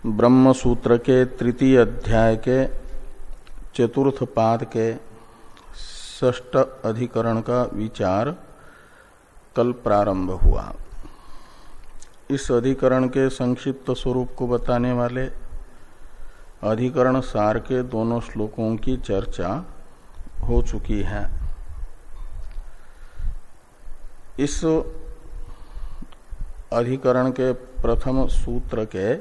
ब्रह्म सूत्र के तृतीय अध्याय के चतुर्थ पाद के षष्ठ अधिकरण का विचार कल प्रारंभ हुआ। इस अधिकरण के संक्षिप्त स्वरूप को बताने वाले अधिकरण सार के दोनों श्लोकों की चर्चा हो चुकी है। इस अधिकरण के प्रथम सूत्र के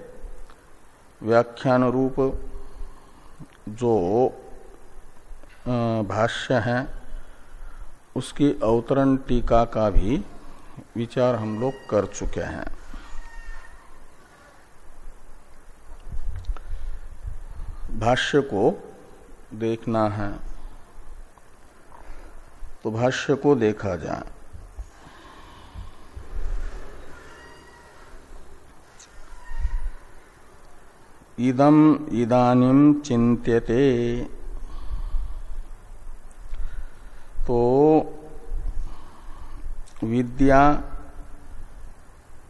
व्याख्यान रूप जो भाष्य है उसकी अवतरण टीका का भी विचार हम लोग कर चुके हैं। भाष्य को देखना है तो भाष्य को देखा जाए। इदम इदानीम चिंत्यते, तो विद्या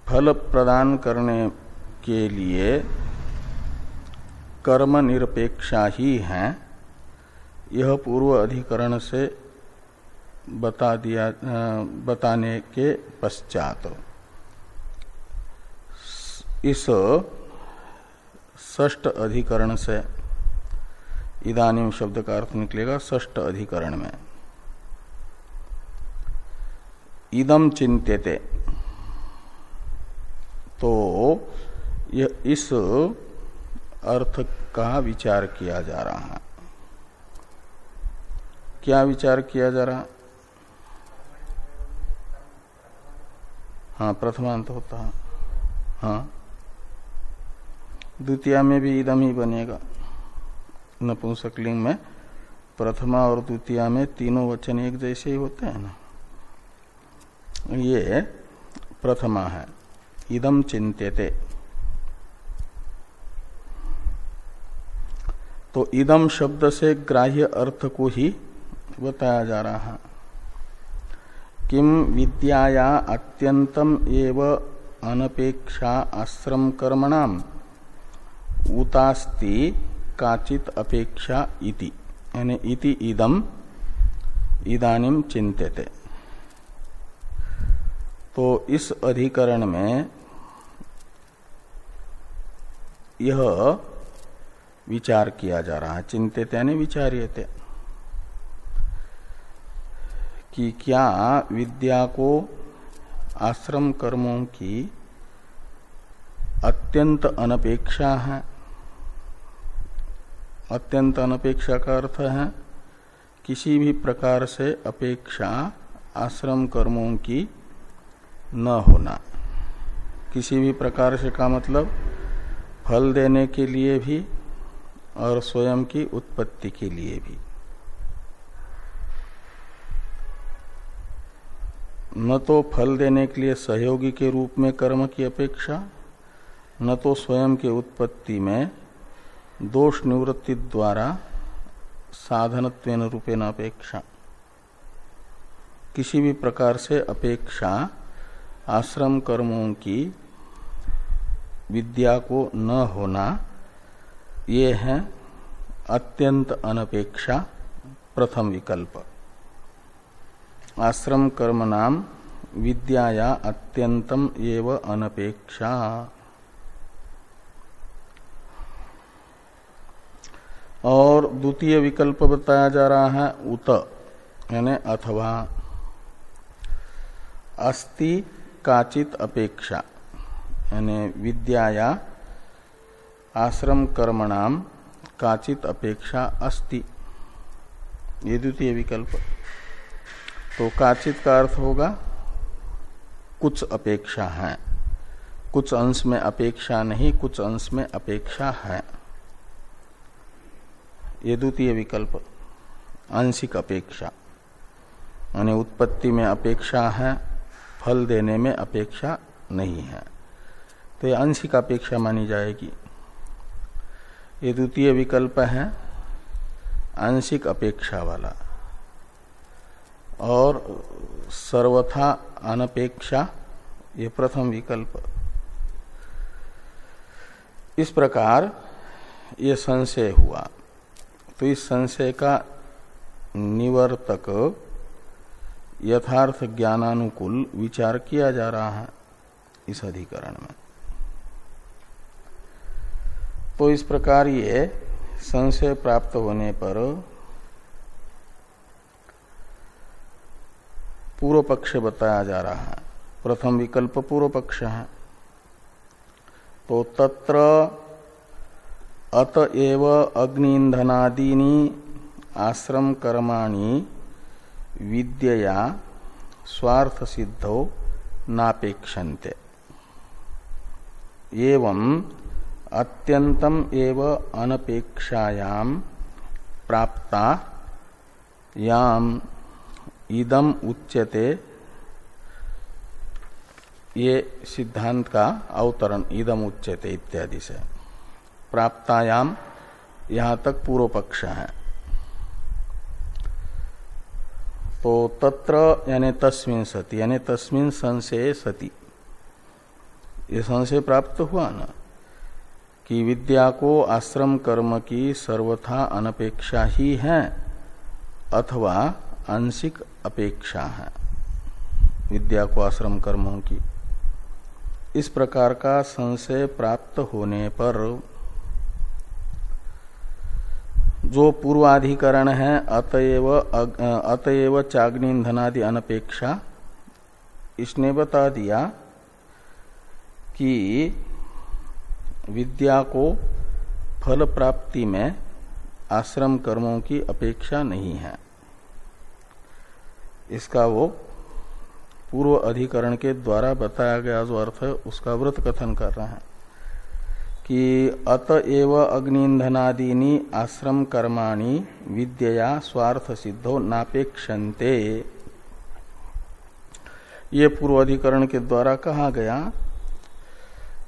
फल प्रदान करने के लिए कर्म निरपेक्षा ही है, यह पूर्व अधिकरण से बताने के पश्चात इस षष्ठ अधिकरण से, इदानीम शब्द का अर्थ निकलेगा षष्ठ अधिकरण में, इदम चिंत्यते, तो यह इस अर्थ का विचार किया जा रहा है। क्या विचार किया जा रहा? हाँ, प्रथमांत होता है। हाँ, द्वितीया में भी इदम ही बनेगा। नपुंसकलिंग में प्रथमा और द्वितीया में तीनों वचन एक जैसे ही होते हैं ना। ये प्रथमा है, इदम चिंत्यते। तो इदम शब्द से ग्राह्य अर्थ को ही बताया जा रहा है। किम विद्याया अत्यंतम एव अनपेक्षा आश्रम कर्मणाम उतास्ति काचित अपेक्षा इति, यानी इति इदम इदानीम चिंत्यते। तो इस अधिकरण में यह विचार किया जा रहा है। चिंत्यते यानी विचार्यते, कि क्या विद्या को आश्रम कर्मों की अत्यंत अनपेक्षा है। अत्यंत अनपेक्षा का अर्थ है किसी भी प्रकार से अपेक्षा आश्रम कर्मों की न होना। किसी भी प्रकार से का मतलब फल देने के लिए भी और स्वयं की उत्पत्ति के लिए भी। न तो फल देने के लिए सहयोगी के रूप में कर्म की अपेक्षा, न तो स्वयं के उत्पत्ति में दोष निवृत्ति द्वारा साधनत्वेन रूपेण अपेक्षा। किसी भी प्रकार से अपेक्षा आश्रम कर्मों की विद्या को न होना, ये है अत्यंत अनपेक्षा प्रथम विकल्प। आश्रम कर्म नाम विद्याया अत्यंतम एव अनपेक्षा। और द्वितीय विकल्प बताया जा रहा है उत, यानी अथवा। अस्ति काचित अपेक्षा, यानी विद्याया आश्रम कर्मणाम काचित अपेक्षा अस्ति, ये द्वितीय विकल्प। तो काचित का अर्थ होगा कुछ अपेक्षा है, कुछ अंश में अपेक्षा नहीं, कुछ अंश में अपेक्षा है, ये द्वितीय विकल्प। आंशिक अपेक्षा यानी उत्पत्ति में अपेक्षा है, फल देने में अपेक्षा नहीं है, तो ये आंशिक अपेक्षा मानी जाएगी। ये द्वितीय विकल्प है आंशिक अपेक्षा वाला। और सर्वथा अनपेक्षा, ये प्रथम विकल्प। इस प्रकार ये संशय हुआ। तो इस संशय का निवर्तक यथार्थ ज्ञानानुकूल विचार किया जा रहा है इस अधिकरण में। तो इस प्रकार ये संशय प्राप्त होने पर पूर्व पक्ष बताया जा रहा है। प्रथम विकल्प पूर्व पक्ष है। तो तत्र अतएव अग्निंधनादीनि आश्रम कर्माणि विद्यया स्वार्थ सिद्धो नापेक्षन्ते एवं अत्यंतम एव अनपेक्षायाम प्राप्ता याम इदम उच्यते। ये सिद्धांत का अवतरण इदम उच्यते इत्यादि से प्राप्तायाम यहां तक पूर्व पक्ष है। तो तत्र यानी तस्मिन सति यानी तस्मिन संशय सति, ये संशय प्राप्त हुआ ना कि विद्या को आश्रम कर्म की सर्वथा अनपेक्षा ही है अथवा आंशिक अपेक्षा है विद्या को आश्रम कर्मों की। इस प्रकार का संशय प्राप्त होने पर जो पूर्वाधिकरण है अतएव चाग्निंधनादि अनपेक्षा, इसने बता दिया कि विद्या को फल प्राप्ति में आश्रम कर्मों की अपेक्षा नहीं है। इसका वो पूर्व अधिकरण के द्वारा बताया गया जो अर्थ है उसका व्रत कथन कर रहा है कि अतएव अग्निंधनादीनि आश्रम कर्माणि विद्यया स्वार्थ सिद्धो नापेक्षन्ते। ये पूर्व अधिकरण के द्वारा कहा गया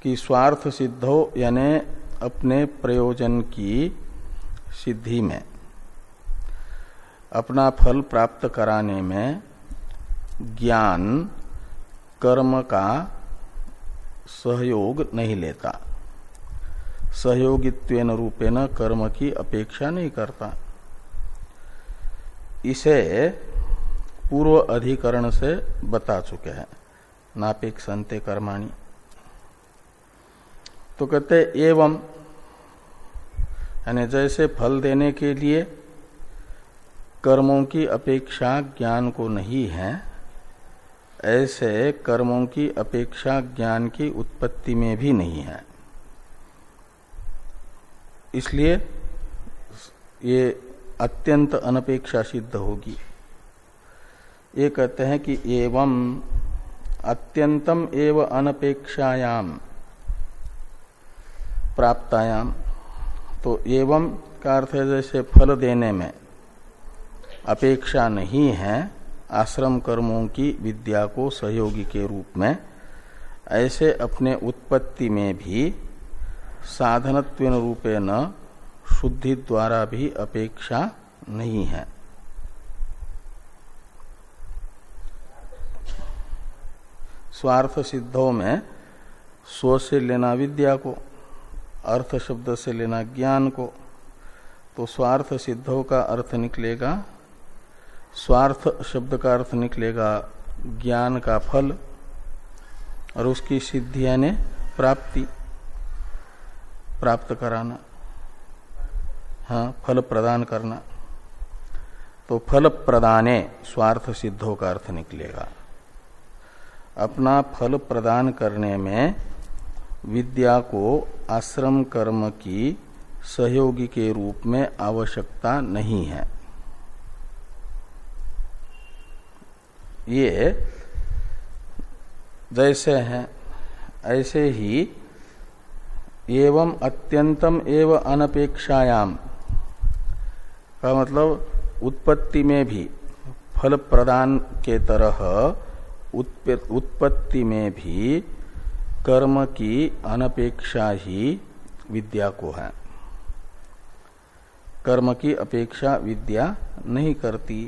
कि स्वार्थ सिद्धो यानी अपने प्रयोजन की सिद्धि में, अपना फल प्राप्त कराने में ज्ञान कर्म का सहयोग नहीं लेता, सहयोगित्वेन रूपेण कर्म की अपेक्षा नहीं करता। इसे पूर्व अधिकरण से बता चुके हैं नापेक्षन्ते कर्माणि। तो कहते एवं यानी जैसे फल देने के लिए कर्मों की अपेक्षा ज्ञान को नहीं है, ऐसे कर्मों की अपेक्षा ज्ञान की उत्पत्ति में भी नहीं है। इसलिए ये अत्यंत अनपेक्षा सिद्ध होगी। ये कहते हैं कि एवं अत्यंतम एव अनपेक्षायाम प्राप्तायाम। तो एवं का अर्थ है जैसे फल देने में अपेक्षा नहीं है आश्रम कर्मों की विद्या को सहयोगी के रूप में, ऐसे अपने उत्पत्ति में भी साधनत्वेन रूपेण शुद्धि द्वारा भी अपेक्षा नहीं है। स्वार्थ सिद्धों में स्व से लेना विद्या को, अर्थ शब्द से लेना ज्ञान को। तो स्वार्थ सिद्धों का अर्थ निकलेगा, स्वार्थ शब्द का अर्थ निकलेगा ज्ञान का फल, और उसकी सिद्धि यानी प्राप्ति, प्राप्त कराना, हाँ फल प्रदान करना। तो फल प्रदाने स्वार्थ सिद्धों का अर्थ निकलेगा। अपना फल प्रदान करने में विद्या को आश्रम कर्म की सहयोगी के रूप में आवश्यकता नहीं है। ये जैसे हैं ऐसे ही एवं अत्यंतम एव अनपेक्षायाम का मतलब उत्पत्ति में भी फल प्रदान के तरह उत्पत्ति में भी कर्म की अनपेक्षा ही विद्या को है। कर्म की अपेक्षा विद्या नहीं करती।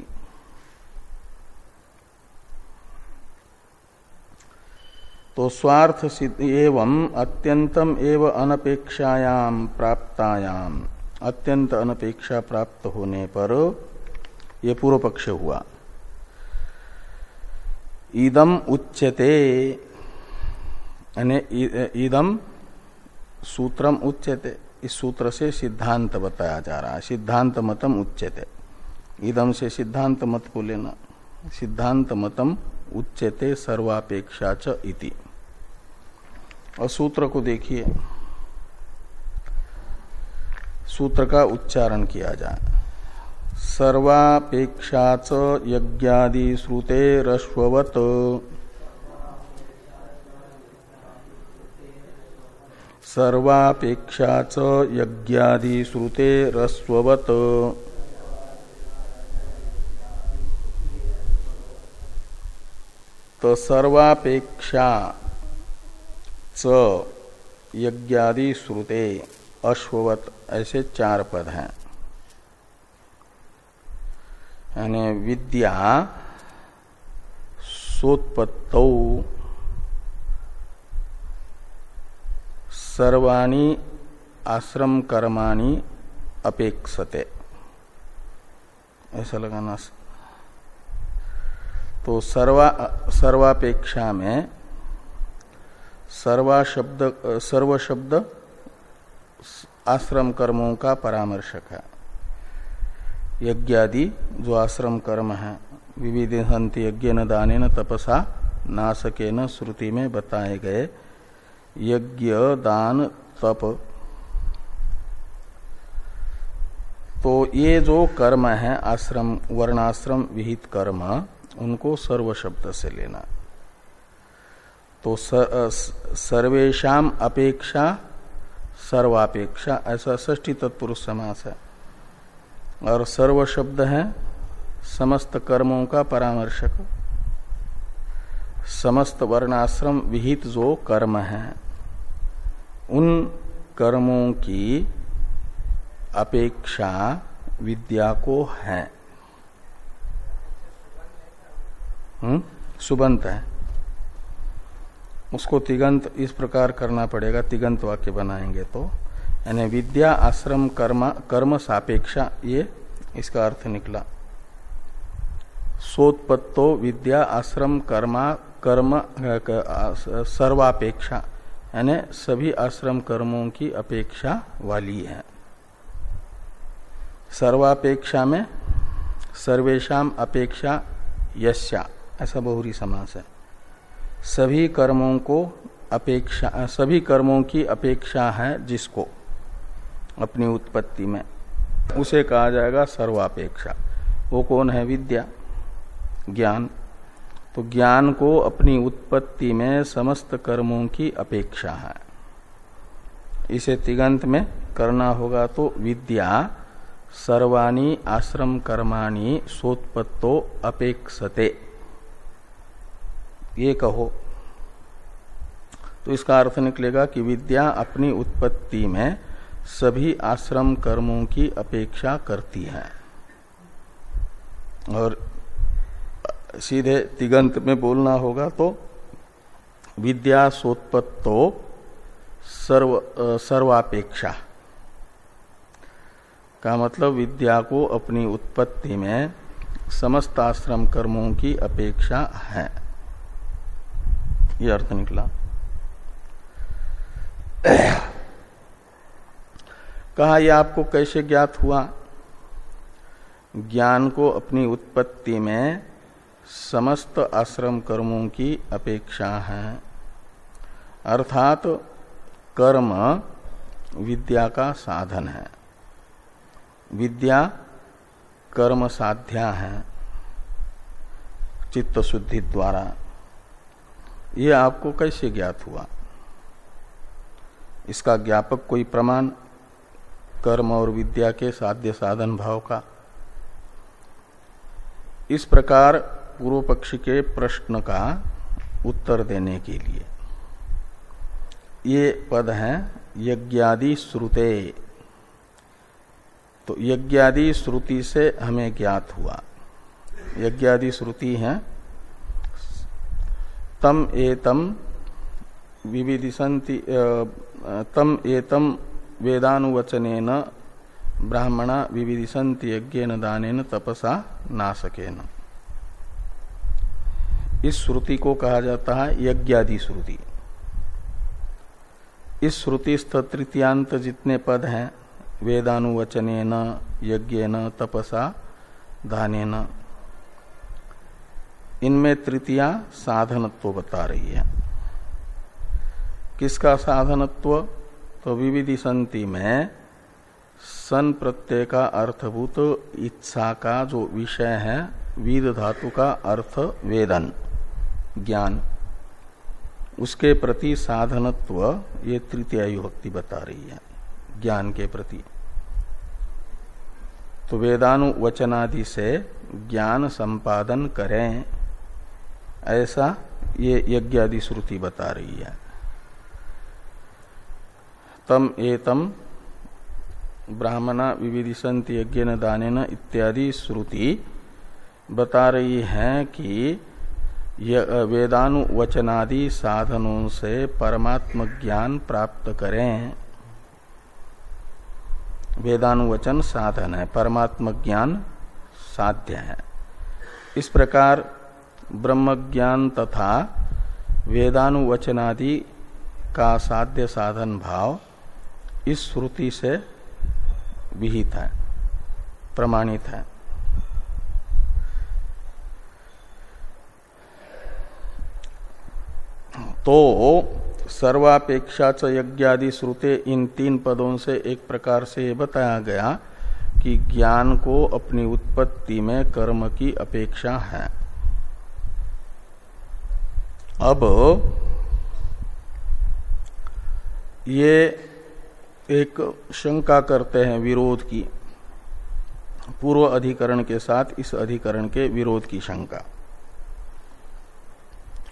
तो स्वार्थ सिद्ध एवं अत्यंतम एव अनपेक्षायाम प्राप्तायाम, अत्यंत अनपेक्षा प्राप्त होने पर ये पूर्व पक्ष हुआ। इदम उच्यते, यानी इदम सूत्रम उच्यते, इस सूत्र से सिद्धांत बताया जा रहा है। सिद्धांत मतम उच्यते, इदम से सिद्धांत मत को लेना। सिद्धांत मतम उच्यते सर्वापेक्षा च इति। और सूत्र को देखिए, सूत्र का उच्चारण किया जाए। सर्वापेक्षा च यज्ञादि श्रुतेरश्ववत्, सर्वापेक्षा च यज्ञादि श्रुतेरश्ववत्, तो सर्वापेक्षा च यज्ञादि श्रुते अश्ववत्, ऐसे 4 पद हैं। यानी विद्या सोत्पत्तौ सर्वाणि आश्रम कर्माणि अपेक्षते, ऐसा लगाना। तो सर्वापेक्षा में सर्व शब्द आश्रम कर्मों का परामर्शक है। यज्ञादि जो आश्रम कर्म है, विविधन्ति यज्ञेन दानेन तपसा नासकेन श्रुति में बताए गए यज्ञ दान तप, तो ये जो कर्म है आश्रम वर्णाश्रम विहित कर्म, उनको सर्व शब्द से लेना। तो सर्वेषाम अपेक्षा सर्वापेक्षा, ऐसा षष्ठी तत्पुरुष समास है। और सर्व शब्द है समस्त कर्मों का परामर्शक। समस्त वर्णाश्रम विहित जो कर्म है, उन कर्मों की अपेक्षा विद्या को है। सुबंत है, उसको तिगंत इस प्रकार करना पड़ेगा, तिगंत वाक्य बनाएंगे तो। यानी विद्या आश्रम कर्म सापेक्षा, ये इसका अर्थ निकला। सोत्पत्तो विद्या आश्रम कर्म सर्वापेक्षा, यानी सभी आश्रम कर्मों की अपेक्षा वाली है। सर्वापेक्षा में सर्वेषाम अपेक्षा यस्या, ऐसा बहुरी समास है। सभी कर्मों को अपेक्षा, सभी कर्मों की अपेक्षा है जिसको अपनी उत्पत्ति में, उसे कहा जाएगा सर्वापेक्षा। वो कौन है? विद्या, ज्ञान। तो ज्ञान को अपनी उत्पत्ति में समस्त कर्मों की अपेक्षा है। इसे तिगंत में करना होगा तो विद्या सर्वाणि आश्रम कर्माणि सोत्पत्तो अपेक्षते, ये कहो तो इसका अर्थ निकलेगा कि विद्या अपनी उत्पत्ति में सभी आश्रम कर्मों की अपेक्षा करती है। और सीधे तिगंत में बोलना होगा तो विद्या सोत्पत्तो सर्वापेक्षा का मतलब विद्या को अपनी उत्पत्ति में समस्त आश्रम कर्मों की अपेक्षा है, यह अर्थ निकला। कहा यह आपको कैसे ज्ञात हुआ? ज्ञान को अपनी उत्पत्ति में समस्त आश्रम कर्मों की अपेक्षा है, अर्थात कर्म विद्या का साधन है। विद्या कर्म साध्या है चित्त शुद्धि द्वारा। यह आपको कैसे ज्ञात हुआ? इसका ज्ञापक कोई प्रमाण कर्म और विद्या के साध्य साधन भाव का? इस प्रकार पूर्व पक्ष के प्रश्न का उत्तर देने के लिए ये पद है यज्ञादि श्रुते। तो यज्ञादि श्रुति से हमें ज्ञात हुआ। यज्ञादि श्रुति है तम एतम विविदिशन्ति तम एतम वेदानुवचनेन ब्राह्मणा विविदिशन्ति यज्ञेन दानेन तपसा नासकेन। इस श्रुति को कहा जाता है यज्ञादि श्रुति। इस श्रुति तृतीयांत जितने पद हैं वेदानुवचनेन यज्ञेन तपसा दानेन, इनमें तृतीया साधनत्व बता रही है। किसका साधनत्व? तो विविदिशन्ति में सन प्रत्यय का अर्थभूत इच्छा का जो विषय है, विद धातु का अर्थ वेदन ज्ञान, उसके प्रति साधनत्व ये तृतीया विभक्ति बता रही है ज्ञान के प्रति। तो वेदानुवचनादि से ज्ञान संपादन करें, ऐसा ये यज्ञादि श्रुति बता रही है। तम एतम ब्राह्मणा विविदिशन्ति यज्ञेन दानेन इत्यादि श्रुति बता रही है कि वेदानुवचनादि साधनों से परमात्म ज्ञान प्राप्त करें। वेदानुवचन साधन है, परमात्म ज्ञान साध्य है। इस प्रकार ब्रह्म ज्ञान तथा वेदानुवचनादि का साध्य साधन भाव इस श्रुति से विहित है, प्रमाणित है। तो सर्वापेक्षा च यज्ञादि श्रुते, इन तीन पदों से एक प्रकार से ये बताया गया कि ज्ञान को अपनी उत्पत्ति में कर्म की अपेक्षा है। अब ये एक शंका करते हैं विरोध की, पूर्व अधिकरण के साथ इस अधिकरण के विरोध की शंका।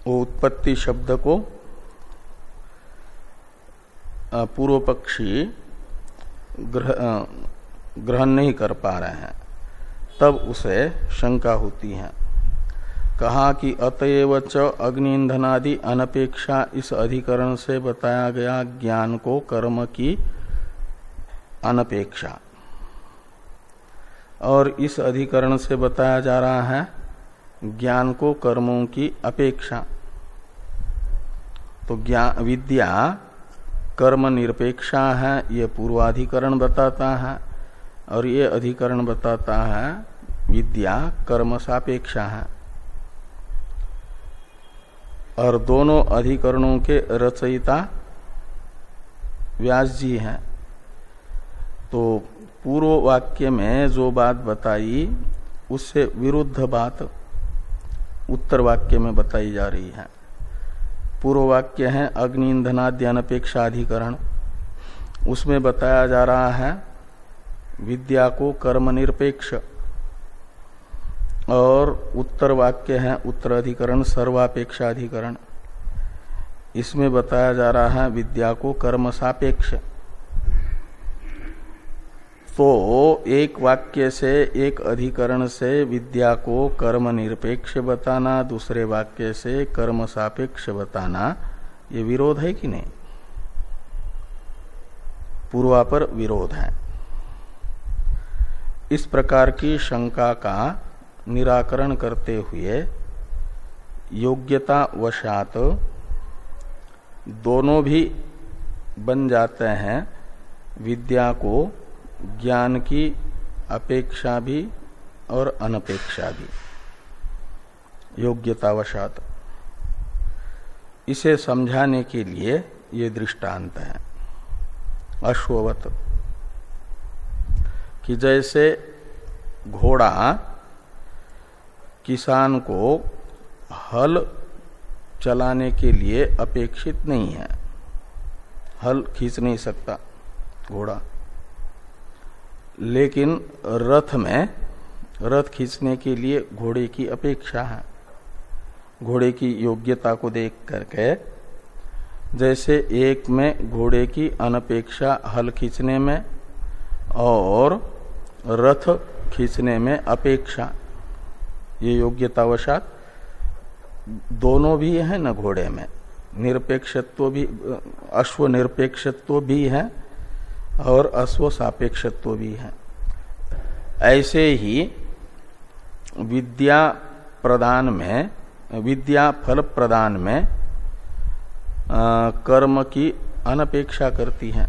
वो उत्पत्ति शब्द को पूर्व पक्षी ग्रहण नहीं कर पा रहे हैं, तब उसे शंका होती है। कहा कि अतएव च अग्नि ईंधनादि अनपेक्षा इस अधिकरण से बताया गया ज्ञान को कर्म की अनपेक्षा, और इस अधिकरण से बताया जा रहा है ज्ञान को कर्मों की अपेक्षा। तो विद्या कर्म निरपेक्षा है, ये पूर्वाधिकरण बताता है, और ये अधिकरण बताता है विद्या कर्म सापेक्षा है। और दोनों अधिकरणों के रचयिता व्यास जी हैं। तो पूर्व वाक्य में जो बात बताई उससे विरुद्ध बात उत्तर वाक्य में बताई जा रही है। पूर्व वाक्य है अग्नि ईंधनाद्य अनपेक्षा अधिकरण, उसमें बताया जा रहा है विद्या को कर्म निरपेक्ष, और उत्तर वाक्य है उत्तराधिकरण सर्वापेक्षा अधिकरण, इसमें बताया जा रहा है विद्या को कर्म सापेक्ष। तो एक वाक्य से, एक अधिकरण से विद्या को कर्म निरपेक्ष बताना, दूसरे वाक्य से कर्म सापेक्ष बताना, ये विरोध है कि नहीं? पूर्वापर विरोध है। इस प्रकार की शंका का निराकरण करते हुए योग्यता वशात दोनों भी बन जाते हैं, विद्या को ज्ञान की अपेक्षा भी और अनपेक्षा भी, योग्यतावशात। इसे समझाने के लिए ये दृष्टांत है अश्ववत, कि जैसे घोड़ा किसान को हल चलाने के लिए अपेक्षित नहीं है, हल खींच नहीं सकता घोड़ा, लेकिन रथ में रथ खींचने के लिए घोड़े की अपेक्षा है। घोड़े की योग्यता को देख करके, जैसे एक में घोड़े की अनपेक्षा हल खींचने में और रथ खींचने में अपेक्षा, ये योग्यतावशात दोनों भी है न घोड़े में, निरपेक्षत्व भी, अश्व निरपेक्षत्व भी है और अश्व सापेक्षत्व भी है। ऐसे ही विद्या प्रदान में, विद्या फल प्रदान में कर्म की अनपेक्षा करती है।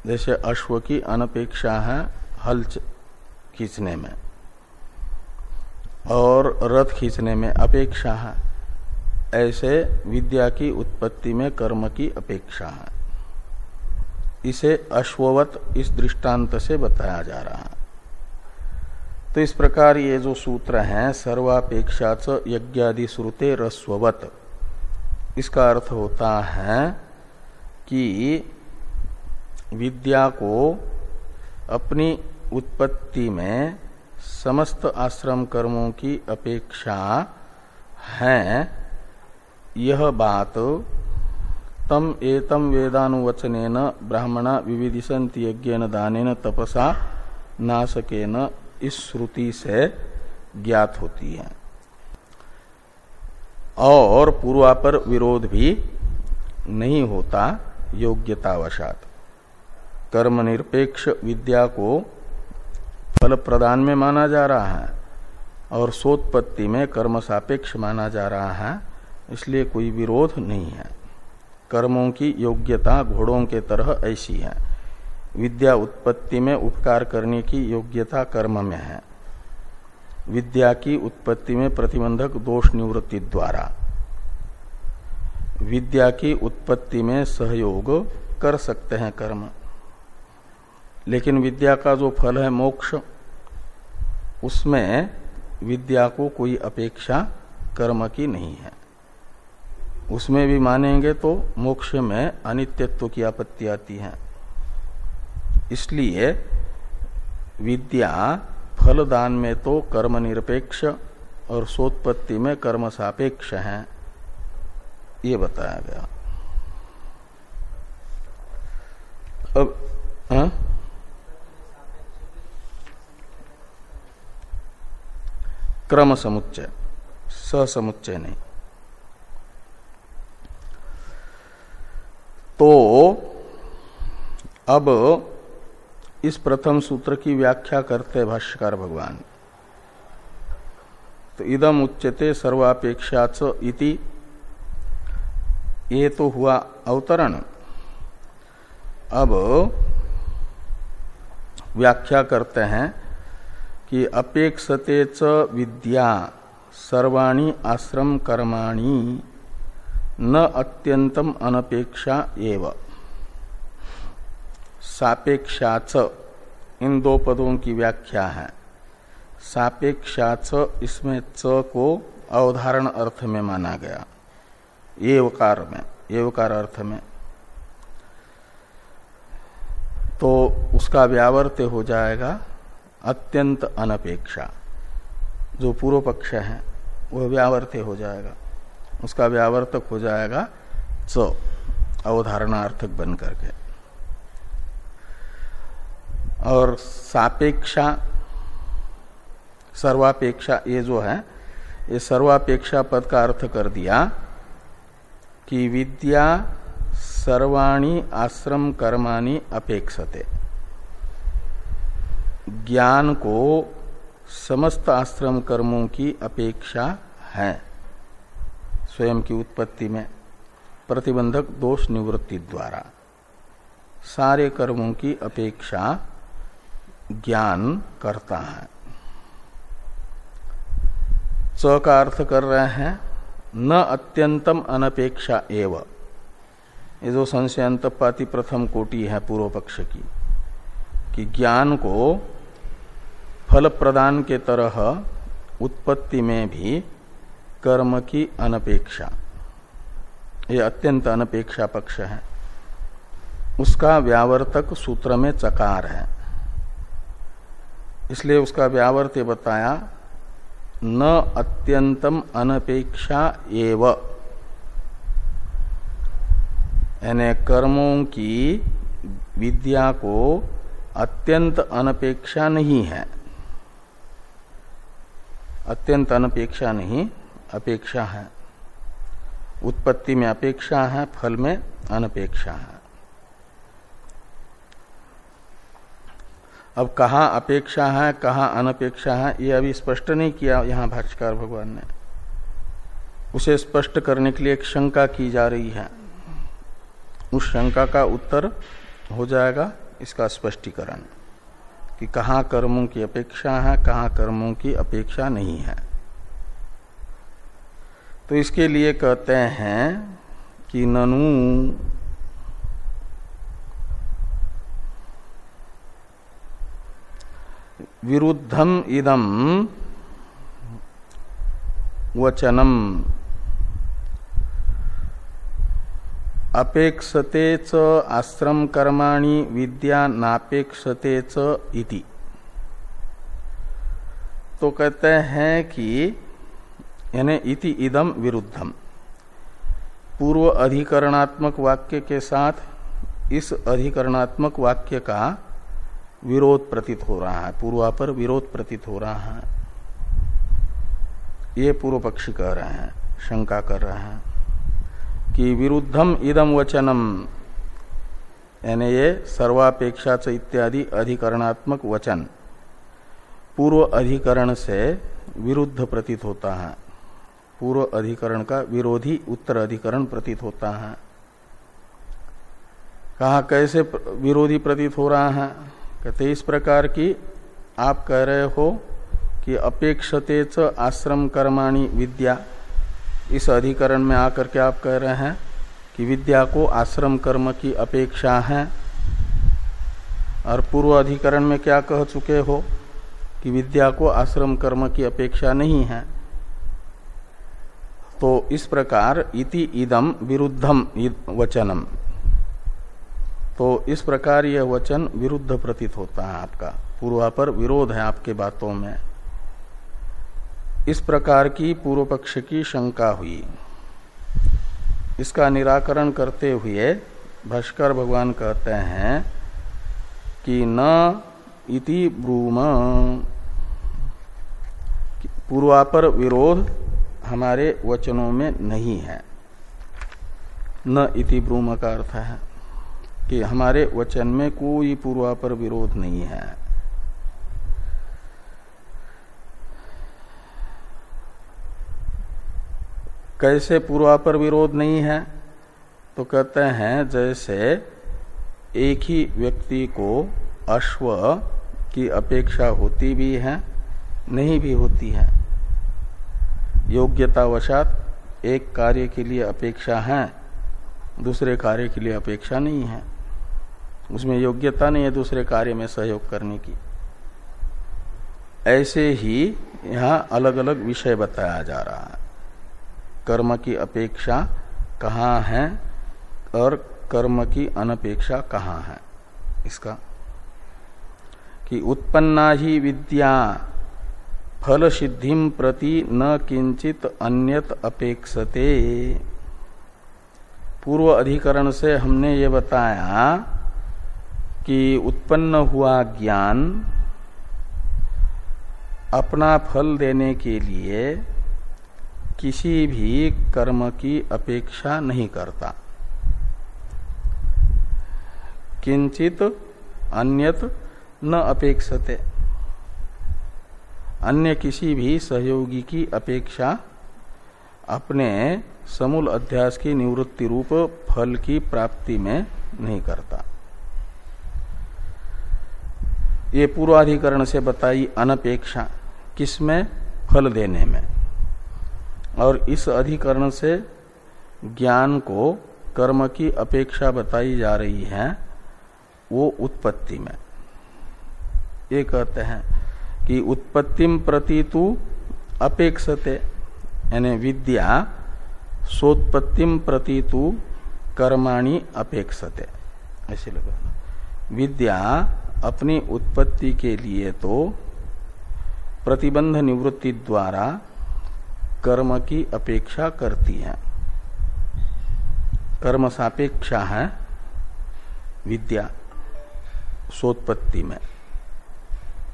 जैसे अश्व की अनपेक्षा है हल खींचने में और रथ खींचने में अपेक्षा है, ऐसे विद्या की उत्पत्ति में कर्म की अपेक्षा है। इसे अश्ववत इस दृष्टांत से बताया जा रहा है। तो इस प्रकार ये जो सूत्र हैं सर्वापेक्षाच यज्ञादि श्रुते रस्ववत, इसका अर्थ होता है कि विद्या को अपनी उत्पत्ति में समस्त आश्रम कर्मों की अपेक्षा है, यह बात तम एतम वेदानुवचनेन ब्राह्मणा विविदिशन्ति यज्ञेन दानेन तपसा नाशकेन इस श्रुति से ज्ञात होती है। और पूर्वापर विरोध भी नहीं होता योग्यतावशात। कर्म निरपेक्ष विद्या को फल प्रदान में माना जा रहा है और सोत्पत्ति में कर्म सापेक्ष माना जा रहा है, इसलिए कोई विरोध नहीं है। कर्मों की योग्यता घोड़ों के तरह ऐसी है। विद्या उत्पत्ति में उपकार करने की योग्यता कर्म में है, विद्या की उत्पत्ति में प्रतिबंधक दोष निवृत्ति द्वारा। विद्या की उत्पत्ति में सहयोग कर सकते हैं कर्म, लेकिन विद्या का जो फल है मोक्ष, उसमें विद्या को कोई अपेक्षा कर्म की नहीं है। उसमें भी मानेंगे तो मोक्ष में अनित्यत्व की आपत्ति आती है। इसलिए विद्या फलदान में तो कर्म निरपेक्ष और सोत्पत्ति में कर्म सापेक्ष है, ये बताया गया। अब क्रम समुच्चय, ससमुच्चय नहीं। तो अब इस प्रथम सूत्र की व्याख्या करते भाष्यकार भगवान। तो इदम उच्यते सर्वापेक्षाच इति, ये तो हुआ अवतरण। अब व्याख्या करते हैं कि अपेक्षते च विद्या सर्वाणि आश्रम कर्माणि न अत्यंतम अनपेक्षा एव। सापेक्षाच, इन दो पदों की व्याख्या है। सापेक्षाच, इसमें च को अवधारण अर्थ में माना गया, एवकार में, एवकार अर्थ में। तो उसका व्यावर्त्य हो जाएगा अत्यंत अनपेक्षा। जो पूर्व पक्ष है वह व्यावर्त्य हो जाएगा, उसका व्यावर्तक हो जाएगा च, अवधारणार्थक बन करके। और सापेक्षा, सर्वापेक्षा, ये जो है ये सर्वापेक्षा पद का अर्थ कर दिया कि विद्या सर्वाणि आश्रम कर्माणि अपेक्षते। ज्ञान को समस्त आश्रम कर्मों की अपेक्षा है स्वयं की उत्पत्ति में प्रतिबंधक दोष निवृत्ति द्वारा। सारे कर्मों की अपेक्षा ज्ञान करता है। च का अर्थ कर रहे हैं न अत्यंतम अनपेक्षा एव। ये जो संशय अंतपाती प्रथम कोटि है पूर्व पक्ष की, कि ज्ञान को फल प्रदान के तरह उत्पत्ति में भी कर्म की अनपेक्षा, ये अत्यंत अनपेक्षा पक्ष है। उसका व्यावर्तक सूत्र में चकार है, इसलिए उसका व्यावर्त्य बताया न अत्यंतम अनपेक्षा एव, यानी कर्मों की विद्या को अत्यंत अनपेक्षा नहीं है। अत्यंत अनपेक्षा नहीं, अपेक्षा है। उत्पत्ति में अपेक्षा है, फल में अनपेक्षा है। अब कहाँ अपेक्षा है कहाँ अनपेक्षा है ये अभी स्पष्ट नहीं किया यहाँ भाष्यकार भगवान ने। उसे स्पष्ट करने के लिए एक शंका की जा रही है। उस शंका का उत्तर हो जाएगा इसका स्पष्टीकरण कि कहाँ कर्मों की अपेक्षा है कहाँ कर्मों की अपेक्षा नहीं है। तो इसके लिए कहते हैं कि ननु विरुद्धम इदम वचनम अपेक्षते च आश्रम कर्माणि विद्या नापेक्षते च इति। तो कहते हैं कि यानी इति इदम विरुद्धम, पूर्व अधिकरणात्मक वाक्य के साथ इस अधिकरणात्मक वाक्य का विरोध प्रतीत हो रहा है, पूर्वापर विरोध प्रतीत हो रहा है। ये पूर्व पक्षी कह रहे हैं, शंका कर रहे हैं कि विरुद्धम इदम वचनम, यानी ये सर्वापेक्षा च इत्यादि अधिकरणात्मक वचन पूर्व अधिकरण से विरुद्ध प्रतीत होता है, पूर्व अधिकरण का विरोधी उत्तर अधिकरण प्रतीत होता है। कहा कैसे विरोधी प्रतीत हो रहा है? कहते इस प्रकार की आप कह रहे हो कि अपेक्षते च आश्रम कर्माणि विद्या, इस अधिकरण में आकर के आप कह रहे हैं कि विद्या को आश्रम कर्म की अपेक्षा है, और पूर्व अधिकरण में क्या कह चुके हो कि विद्या को आश्रम कर्म की अपेक्षा नहीं है। तो इस प्रकार इति इदम विरुद्धम वचनम, तो इस प्रकार यह वचन विरुद्ध प्रतीत होता है, आपका पूर्वापर विरोध है आपके बातों में। इस प्रकार की पूर्व पक्ष की शंका हुई। इसका निराकरण करते हुए भाष्कर भगवान कहते हैं कि न इति ब्रूम, पूर्वापर विरोध हमारे वचनों में नहीं है। न इति ब्रूम का अर्थ है कि हमारे वचन में कोई पूर्वापर विरोध नहीं है। कैसे पूर्वापर विरोध नहीं है? तो कहते हैं जैसे एक ही व्यक्ति को अश्व की अपेक्षा होती भी है नहीं भी होती है। योग्यतावशात एक कार्य के लिए अपेक्षा है, दूसरे कार्य के लिए अपेक्षा नहीं है, उसमें योग्यता नहीं है दूसरे कार्य में सहयोग करने की। ऐसे ही यहाँ अलग अलग विषय बताया जा रहा है। कर्म की अपेक्षा कहाँ है और कर्म की अनपेक्षा कहाँ है, इसका कि उत्पन्ना ही विद्या फल सिद्धिम प्रति न किंचित अन्यत अपेक्षते। पूर्व अधिकरण से हमने ये बताया कि उत्पन्न हुआ ज्ञान अपना फल देने के लिए किसी भी कर्म की अपेक्षा नहीं करता, किंचित अन्यत न अपेक्षते, अन्य किसी भी सहयोगी की अपेक्षा अपने समूल अध्यास की निवृत्ति रूप फल की प्राप्ति में नहीं करता। ये पूर्वाधिकरण से बताई अनपेक्षा किसमें? फल देने में। और इस अधिकरण से ज्ञान को कर्म की अपेक्षा बताई जा रही है, वो उत्पत्ति में। ये कहते हैं कि उत्पत्तिम प्रति तु अपेक्षते, यानी विद्या सोत्पत्तिम प्रति तु कर्माणि अपेक्षते, ऐसे लगा। विद्या अपनी उत्पत्ति के लिए तो प्रतिबंध निवृत्ति द्वारा कर्म की अपेक्षा करती है, कर्म सापेक्षा है विद्या सोत्पत्ति में।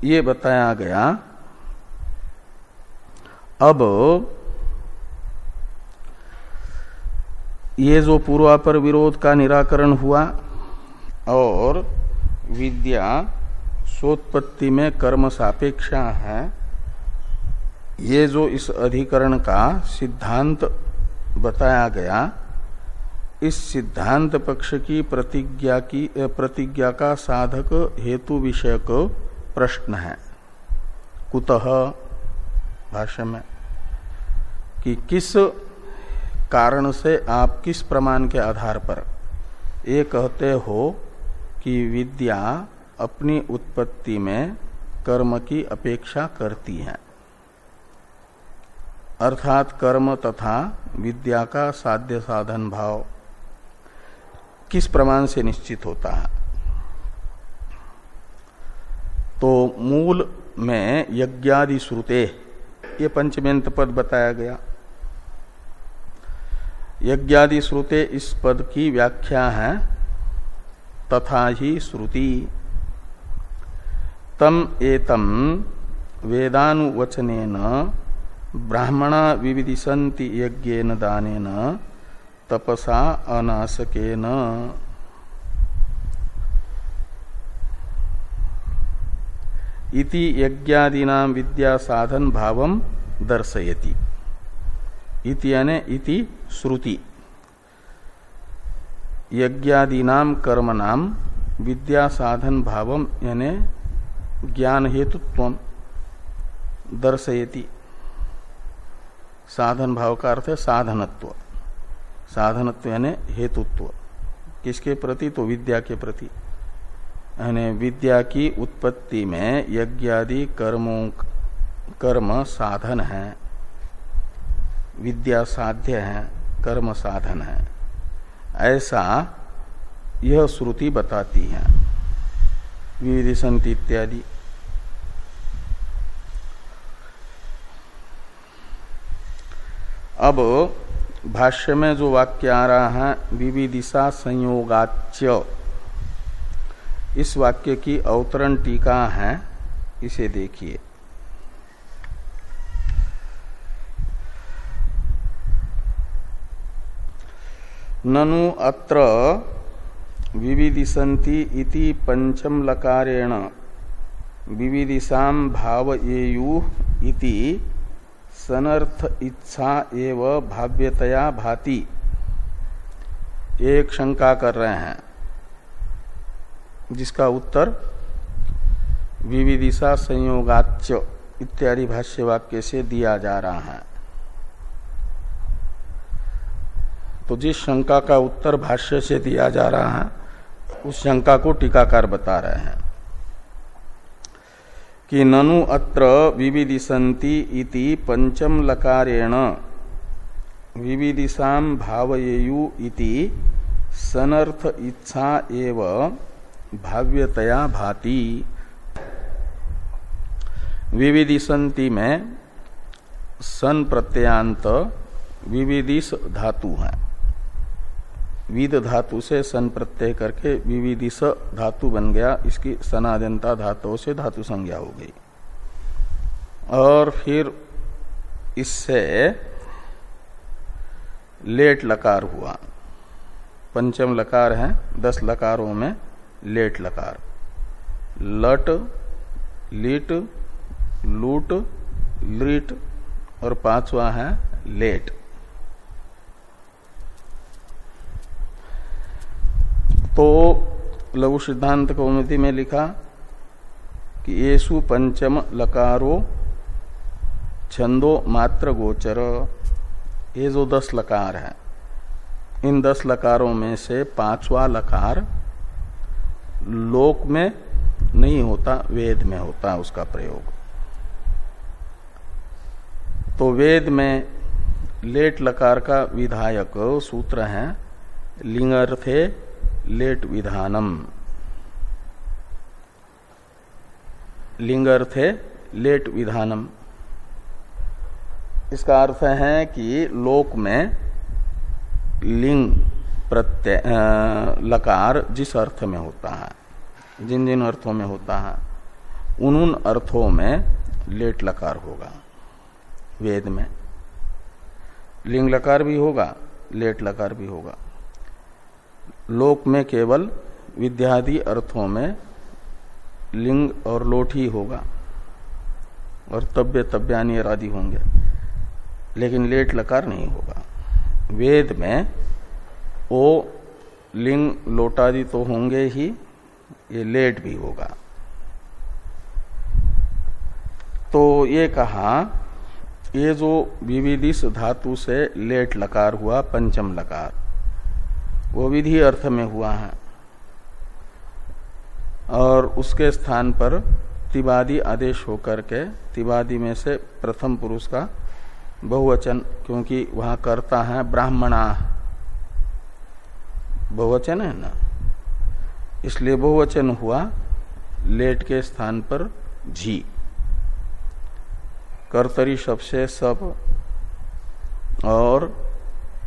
ये बताया गया। अब ये जो पूर्वापर विरोध का निराकरण हुआ और विद्या सोत्पत्ति में कर्म सापेक्षा है, ये जो इस अधिकरण का सिद्धांत बताया गया, इस सिद्धांत पक्ष की प्रतिज्ञा का साधक हेतु विषयक प्रश्न है। कुतः भाष्य में कि किस कारण से आप किस प्रमाण के आधार पर ये कहते हो कि विद्या अपनी उत्पत्ति में कर्म की अपेक्षा करती है, अर्थात कर्म तथा विद्या का साध्य साधन भाव किस प्रमाण से निश्चित होता है। तो मूल में यज्ञादि श्रुते, ये पंचमेंत पद बताया गया। यज्ञादि श्रुते इस पद की व्याख्या है तथा ही श्रुति। तम एतम वेदानुवचनेन ब्राह्मणा विविदिशन्ति यज्ञेन दानेन तपसा अनासकेन। इति यज्ञादीनां विद्या साधन भावम दर्शयति। इति यानी इति श्रुति यज्ञादीनां कर्मणां विद्या साधन भावम यानी ज्ञान हेतुत्वम दर्शयति। साधन भाव का अर्थ है साधनत्व। साधनत्व यानी हेतुत्व, किसके प्रति? तो विद्या के प्रति। यानी विद्या की उत्पत्ति में यज्ञादि कर्म साधन है, विद्या साध्य है, कर्म साधन है, ऐसा यह श्रुति बताती है। विविदिशन्ति इत्यादि। अब भाष्य में जो वाक्य आ रहा है विविदिशा संयोगाच्य, इस वाक्य की अवतरण टीका है, इसे देखिए। ननु अत्र विविदिशन्ति इति पंचम लकारेण विविदिशां भावयेयुः इति सनर्थ इच्छा एव भाव्यतया भाति। एक शंका कर रहे हैं जिसका उत्तर विविदिशा संयोगाच्य इत्यादि भाष्य वाक्य से दिया जा रहा है। तो जिस शंका का उत्तर भाष्य से दिया जा रहा है उस शंका को टीकाकार बता रहे हैं कि ननु अत्र विविदिशन्ति इति पंचम लकारेण विविदिशां भावयेयु इति सनर्थ इच्छा एव भाव्यतया भाति। विविदिशन्ति में सन प्रत्ययांत विविदिश धातु है। विद धातु से सन प्रत्यय करके विविदिश धातु बन गया, इसकी सनादनता धातुओं से धातु संज्ञा हो गई। और फिर इससे लेट लकार हुआ। पंचम लकार है, 10 लकारों में लेट लकार। लट, लिट, लूट, लिट और 5वां है लेट। तो लघु सिद्धांत कौमुदी में लिखा कि येषु पंचम लकारो छंदो मात्र गोचर। ये जो 10 लकार है, इन 10 लकारों में से 5वां लकार लोक में नहीं होता, वेद में होता है उसका प्रयोग। तो वेद में लेट लकार का विधायक सूत्र है लिंगर्थे लेट विधानम। लिंगर्थे लेट विधानम, इसका अर्थ है कि लोक में लिंग प्रत्यय लकार जिस अर्थ में होता है, जिन जिन अर्थों में होता है, उन अर्थों में लेट लकार होगा। वेद में लिंग लकार भी होगा, लेट लकार भी होगा। लोक में केवल विद्यादि अर्थों में लिंग और लोट ही होगा और तव्य तव्यानि आदि होंगे, लेकिन लेट लकार नहीं होगा। वेद में ओ लिंग लोटादि तो होंगे ही, ये लेट भी होगा। तो ये कहा, ये जो विविदिश धातु से लेट लकार हुआ पंचम लकार, वो विधि अर्थ में हुआ है और उसके स्थान पर तिवादी आदेश होकर के तिवादी में से प्रथम पुरुष का बहुवचन, क्योंकि वहां कर्ता है ब्राह्मणा, बहुवचन है ना, इसलिए बहुवचन हुआ। लेट के स्थान पर झी, कर्तरी शब्द से सब और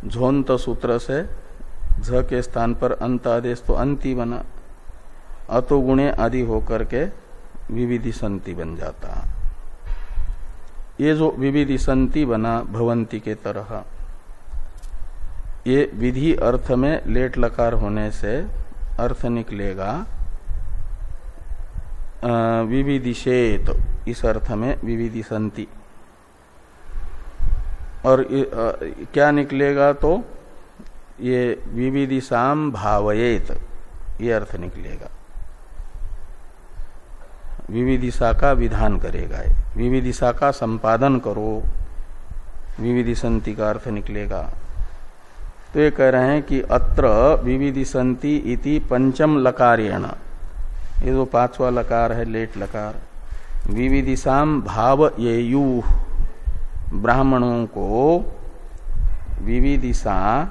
झोंत सूत्र से झ के स्थान पर अंत आदेश तो अंति बना, अतो गुणे आदि होकर के विविधिसंति बन जाता है। ये जो विविधिसंति बना भवंती के तरह, ये विधि अर्थ में लेट लकार होने से अर्थ निकलेगा विविदिशेत, इस अर्थ में विविधिसंति। और क्या निकलेगा तो ये विविदिशाम भावयेत, ये अर्थ निकलेगा। विविदिशा का विधान करेगा, विविदिशा का संपादन करो, विविधिसंति का अर्थ निकलेगा। तो ये कह रहे हैं कि अत्र विविधिसंति इति पंचम लकारेण, ये जो पांचवा लकार है लेट लकार, विविदिशाम भाव येयु, ब्राह्मणों को विविदिशा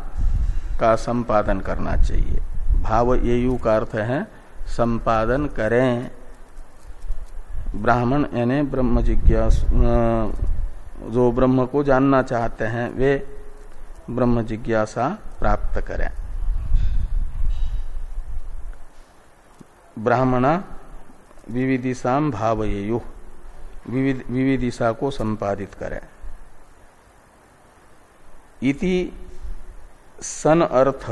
का संपादन करना चाहिए। भाव येयु का अर्थ है संपादन करें। ब्राह्मण यानी ब्रह्म जिज्ञासु, जो ब्रह्म को जानना चाहते हैं वे ब्रह्म जिज्ञासा प्राप्त करें। ब्राह्मणा विविदिशाम भावयेयु, विविदिशा को संपादित करें। इति सन अर्थ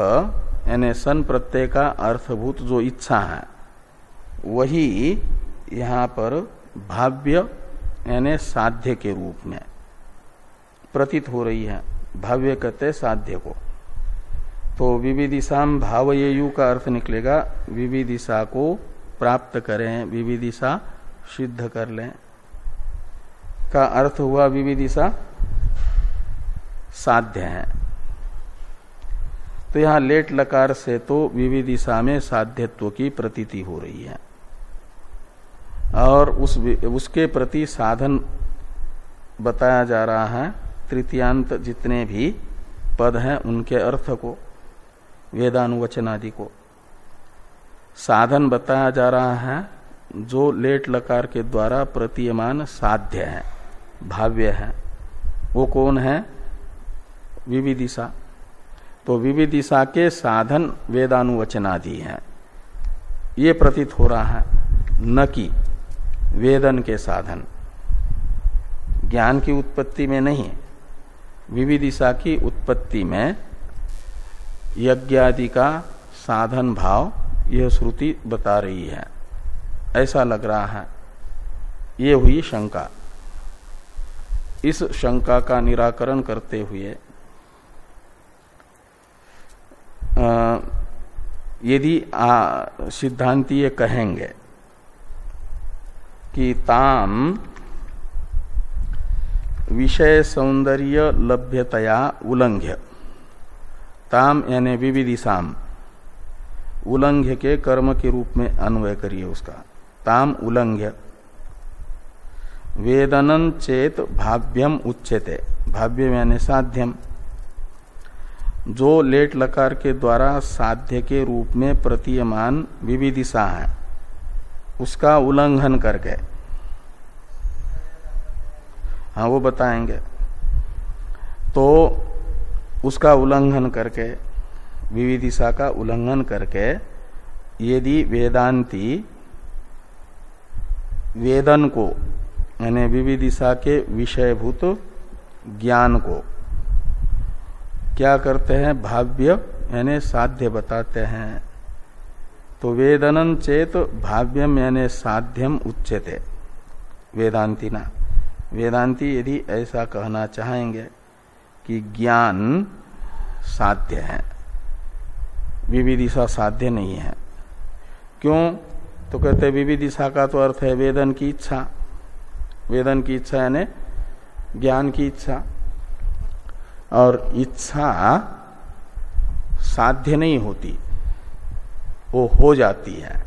यानी सन प्रत्यय का अर्थभूत जो इच्छा है वही यहाँ पर भाव्य यानी साध्य के रूप में प्रतीत हो रही है। भाव्य कहते साध्य को। तो विविदिशाम भावयेयु का अर्थ निकलेगा विविदिशा को प्राप्त करें, विविदिशा सिद्ध कर लें का अर्थ हुआ विविदिशा साध्य है। तो यहां लेट लकार से तो विविदिशा में साध्यत्व की प्रतीति हो रही है और उसके प्रति साधन बताया जा रहा है। तृतीयांत जितने भी पद हैं उनके अर्थ को, वेदानुवचन आदि को साधन बताया जा रहा है जो लेट लकार के द्वारा प्रतीयमान साध्य है, भाव्य है। वो कौन है? विविदिशा। तो विविदिशा के साधन वेदानुवचनादि हैं, ये प्रतीत हो रहा है, न कि वेदन के साधन। ज्ञान की उत्पत्ति में नहीं, विविदिशा की उत्पत्ति में यज्ञादि का साधन भाव यह श्रुति बता रही है, ऐसा लग रहा है। ये हुई शंका। इस शंका का निराकरण करते हुए यदि सिद्धांती ये कहेंगे कि ताम विषय सौंदर्य लभ्यतया उल्लंघ्य, ताम यानी विविदिशाम, उल्लंघ्य के कर्म के रूप में अन्वय करिए उसका। ताम उल्लंघ्य वेदनन चेत भाव्यम उच्यते, भाव्यम यानी साध्यम, जो लेट लकार के द्वारा साध्य के रूप में प्रतीयमान विविदिशा है उसका उल्लंघन करके, हाँ वो बताएंगे, तो उसका उल्लंघन करके, विविदिशा का उल्लंघन करके यदि वेदांती वेदन को यानी विविदिशा के विषयभूत ज्ञान को क्या करते हैं? भाव्य यानी साध्य बताते हैं। तो वेदनम चेत भाव्यम यानी साध्यम उच्यते वेदांतिना। वेदांती यदि ऐसा कहना चाहेंगे कि ज्ञान साध्य है, विविदिशा साध्य नहीं है। क्यों? तो कहते विविदिशा का तो अर्थ है वेदन की इच्छा। वेदन की इच्छा यानी ज्ञान की इच्छा, और इच्छा साध्य नहीं होती, वो हो जाती है।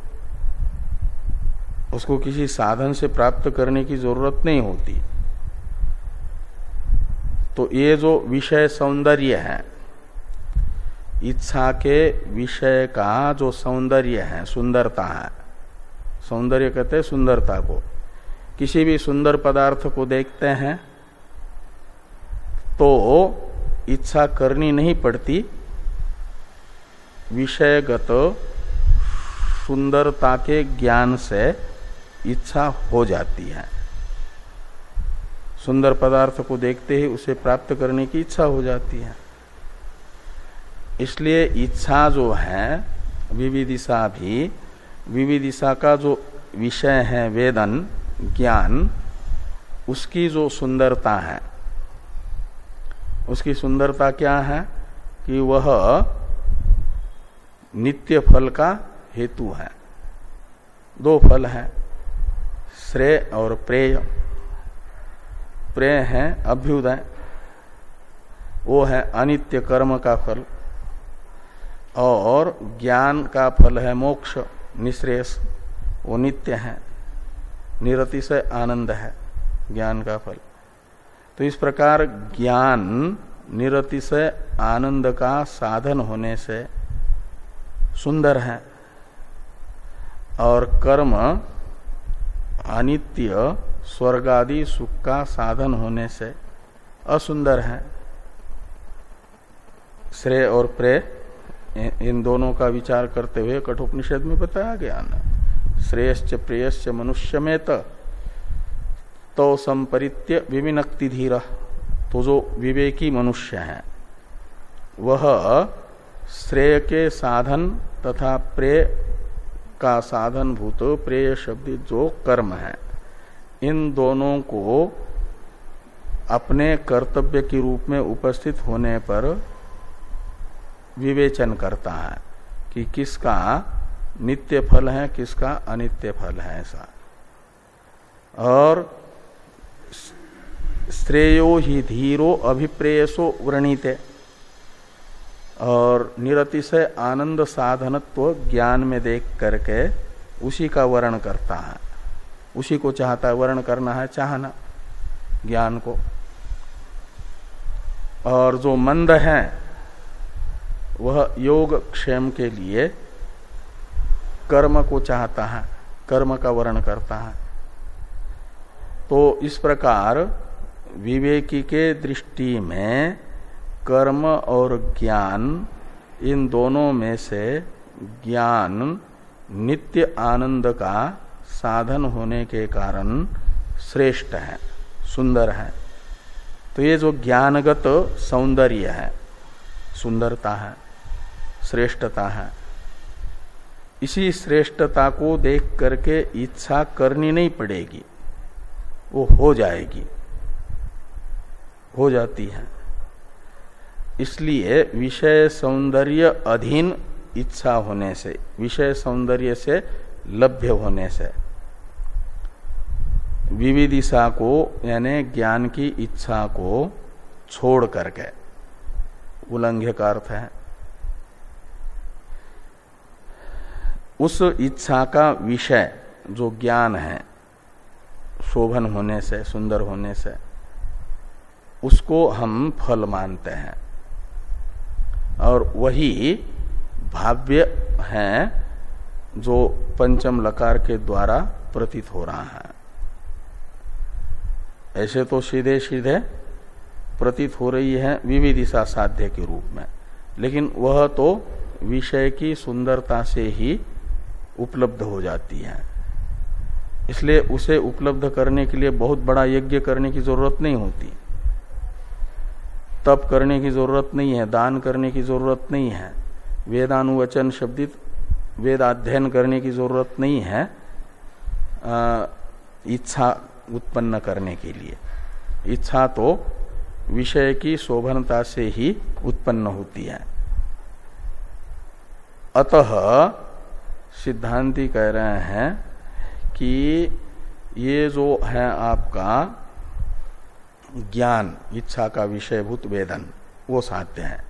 उसको किसी साधन से प्राप्त करने की जरूरत नहीं होती। तो ये जो विषय सौंदर्य है, इच्छा के विषय का जो सौंदर्य है, सुंदरता है, सौंदर्य कहते हैं सुंदरता को। किसी भी सुंदर पदार्थ को देखते हैं तो इच्छा करनी नहीं पड़ती, विषयगत सुंदरता के ज्ञान से इच्छा हो जाती है। सुंदर पदार्थ को देखते ही उसे प्राप्त करने की इच्छा हो जाती है। इसलिए इच्छा जो है, विविदिशा भी, विविदिशा का जो विषय है वेदन ज्ञान, उसकी जो सुंदरता है, उसकी सुंदरता क्या है कि वह नित्य फल का हेतु है। दो फल है, श्रेय और प्रेय। प्रेय है अभ्युदय, वो है अनित्य कर्म का फल, और ज्ञान का फल है मोक्ष निःश्रेयस, वो नित्य है, निरतिशय आनंद है ज्ञान का फल। तो इस प्रकार ज्ञान निरतिशय आनंद का साधन होने से सुंदर है, और कर्म अनित्य स्वर्गादि सुख का साधन होने से असुंदर है। श्रेय और प्रेय इन दोनों का विचार करते हुए कठोपनिषद में बताया गया ना, श्रेयश्च प्रेयश्च मनुष्य तो संपरित्य विविनक्ति धीर। तो जो विवेकी मनुष्य है वह श्रेय के साधन तथा प्रेय का साधन भूत प्रेय शब्द जो कर्म है, इन दोनों को अपने कर्तव्य के रूप में उपस्थित होने पर विवेचन करता है कि किसका नित्य फल है, किसका अनित्य फल है, ऐसा। और श्रेयो ही धीरो अभिप्रेयसो व्रणीते, और निरतिशय आनंद साधनत्व ज्ञान में देख करके उसी का वर्ण करता है, उसी को चाहता है। वर्ण करना है चाहना ज्ञान को। और जो मंद है वह योग क्षेम के लिए कर्म को चाहता है, कर्म का वर्ण करता है। तो इस प्रकार विवेकी के दृष्टि में कर्म और ज्ञान, इन दोनों में से ज्ञान नित्य आनंद का साधन होने के कारण श्रेष्ठ है, सुंदर है। तो ये जो ज्ञानगत सौंदर्य है, सुंदरता है, श्रेष्ठता है, इसी श्रेष्ठता को देख करके इच्छा करनी नहीं पड़ेगी, वो हो जाएगी, हो जाती है। इसलिए विषय सौंदर्य अधीन इच्छा होने से, विषय सौंदर्य से लभ्य होने से, विविदिशा को यानी ज्ञान की इच्छा को छोड़ करके, उल्लंघ्य का अर्थ है, उस इच्छा का विषय जो ज्ञान है, शोभन होने से, सुंदर होने से, उसको हम फल मानते हैं, और वही भाव्य है जो पंचम लकार के द्वारा प्रतीत हो रहा है। ऐसे तो सीधे सीधे प्रतीत हो रही है विविदिशा साध्य के रूप में, लेकिन वह तो विषय की सुंदरता से ही उपलब्ध हो जाती है। इसलिए उसे उपलब्ध करने के लिए बहुत बड़ा यज्ञ करने की जरूरत नहीं होती। तप करने की जरूरत नहीं है, दान करने की जरूरत नहीं है, वेदानुवचन शब्दित वेदाध्ययन करने की जरूरत नहीं है इच्छा उत्पन्न करने के लिए। इच्छा तो विषय की शोभनता से ही उत्पन्न होती है। अतः सिद्धांती कह रहे हैं कि ये जो है आपका ज्ञान, इच्छा का विषयभूत वेदन, वो साध्य है।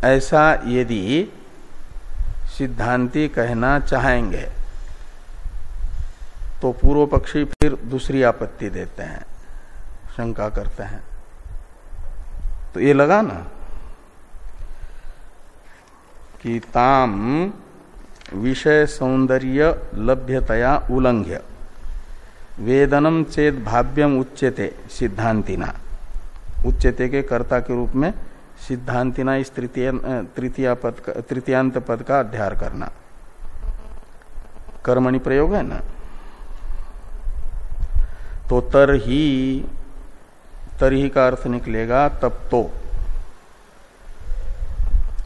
ऐसा यदि सिद्धांती कहना चाहेंगे तो पूर्व पक्षी फिर दूसरी आपत्ति देते हैं, शंका करते हैं। तो ये लगा ना कि ताम विषय सौंदर्य लभ्यतया उल्लंघ्य वेदनम चेत भाव्यम उच्यते सिद्धांतिना। उच्यते के कर्ता के रूप में सिद्धांतिना इस तृतीयांत पद का अध्यार करना, कर्मणि प्रयोग है ना। तो तरही का अर्थ निकलेगा तब तो।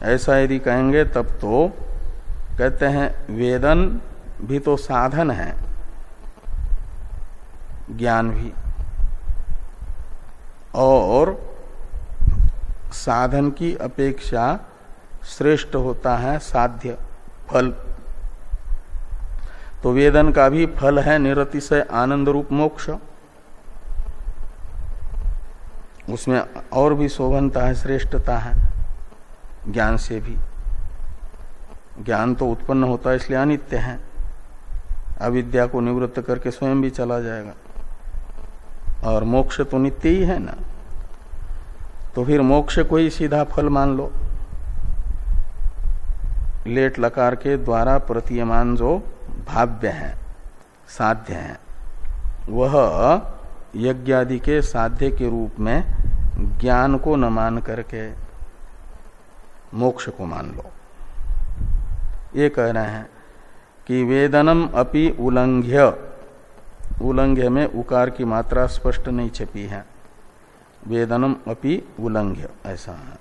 ऐसा यदि कहेंगे तब तो कहते हैं वेदन भी तो साधन है, ज्ञान भी, और साधन की अपेक्षा श्रेष्ठ होता है साध्य फल। तो वेदन का भी फल है निरतिशय आनंद रूप मोक्ष, उसमें और भी शोभनता है, श्रेष्ठता है ज्ञान से भी। ज्ञान तो उत्पन्न होता है इसलिए अनित्य है, अविद्या को निवृत्त करके स्वयं भी चला जाएगा, और मोक्ष तो नित्य ही है ना। तो फिर मोक्ष को ही सीधा फल मान लो। लेट लकार के द्वारा प्रतीयमान जो भाव्य है, साध्य है, वह यज्ञादि के साध्य के रूप में ज्ञान को न मान करके मोक्ष को मान लो। ये कह रहे हैं कि वेदनम अपि उल्लंघ्य, उल्लंघ्य में उकार की मात्रा स्पष्ट नहीं छपी है, वेदनम अपि उल्लंघ्य ऐसा है।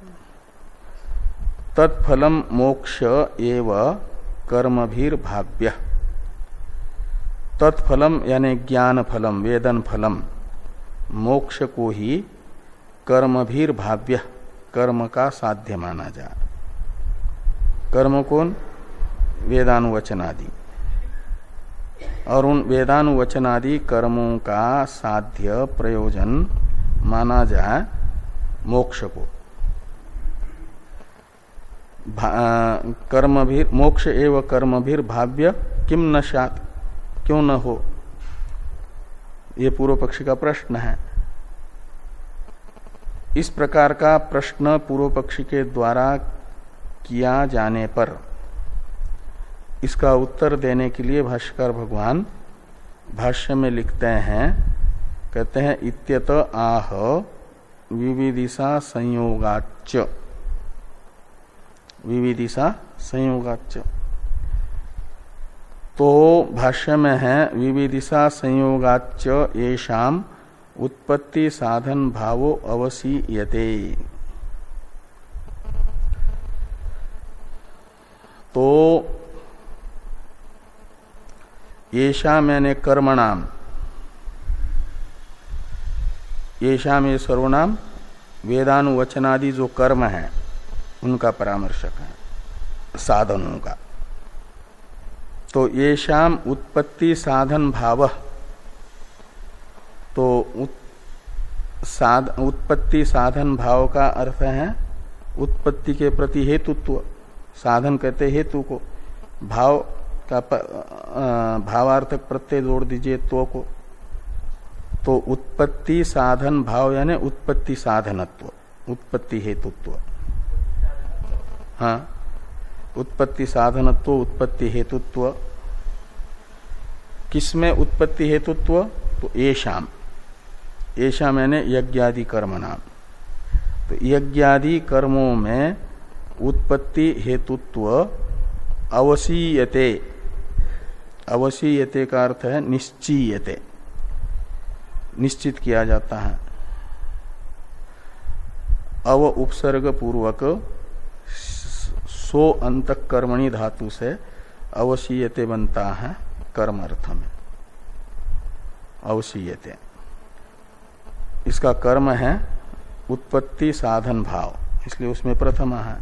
तत्फलम मोक्ष एव कर्मभीर भाव्य। तत्फलम यानी ज्ञान फलम, वेदन फलम, मोक्ष को ही कर्मभीर भाव्य, कर्म का साध्य माना जाए। कर्म कौन? वेदानुवचनादि। और उन वेदानुवचनादि कर्मों का साध्य प्रयोजन माना जाए मोक्ष को। कर्मभीर मोक्ष एवं कर्मभीर भाव्य किम न स्यात्, क्यों न हो, ये पूर्व पक्षी का प्रश्न है। इस प्रकार का प्रश्न पूर्व पक्षी के द्वारा किया जाने पर इसका उत्तर देने के लिए भाष्यकार भगवान भाष्य में लिखते हैं, कहते हैं इत्यत आह विविदिशा संयोगाच्च, विविदिशा संयोगाच्च। तो भाष्य में है विविदिशा संयोगाच्च येषाम उत्पत्ति साधन भावो अवसीयते। तो येषाम यानी कर्मणाम, येषाम ये सर्वनाम वेदानुवचनादि जो कर्म है उनका परामर्शक है, साधनों का। तो येषाम उत्पत्ति साधन भाव, तो उत्पत्ति साधन भाव का अर्थ है उत्पत्ति के प्रति हेतुत्व। साधन कहते हेतु को, भाव का भावार्थक प्रत्यय जोड़ दीजिए तो को। तो उत्पत्ति साधन भाव यानी उत्पत्ति साधनत्व, उत्पत्ति हेतुत्व। हाँ, उत्पत्ति साधनत्व, उत्पत्ति हेतुत्व। किसमें उत्पत्ति हेतुत्व? तो येषाम, येषाम यानी यज्ञादि कर्म नाम। तो यज्ञादि कर्मों में उत्पत्ति हेतुत्व अवसीयते, अवसीयते का अर्थ है निश्चीयते, निश्चित किया जाता है। अव उपसर्ग पूर्वक सो अंतःकर्मणि धातु से अवशीयते बनता है कर्म अर्थ में। अवशीयते इसका कर्म है उत्पत्ति साधन भाव, इसलिए उसमें प्रथमा है।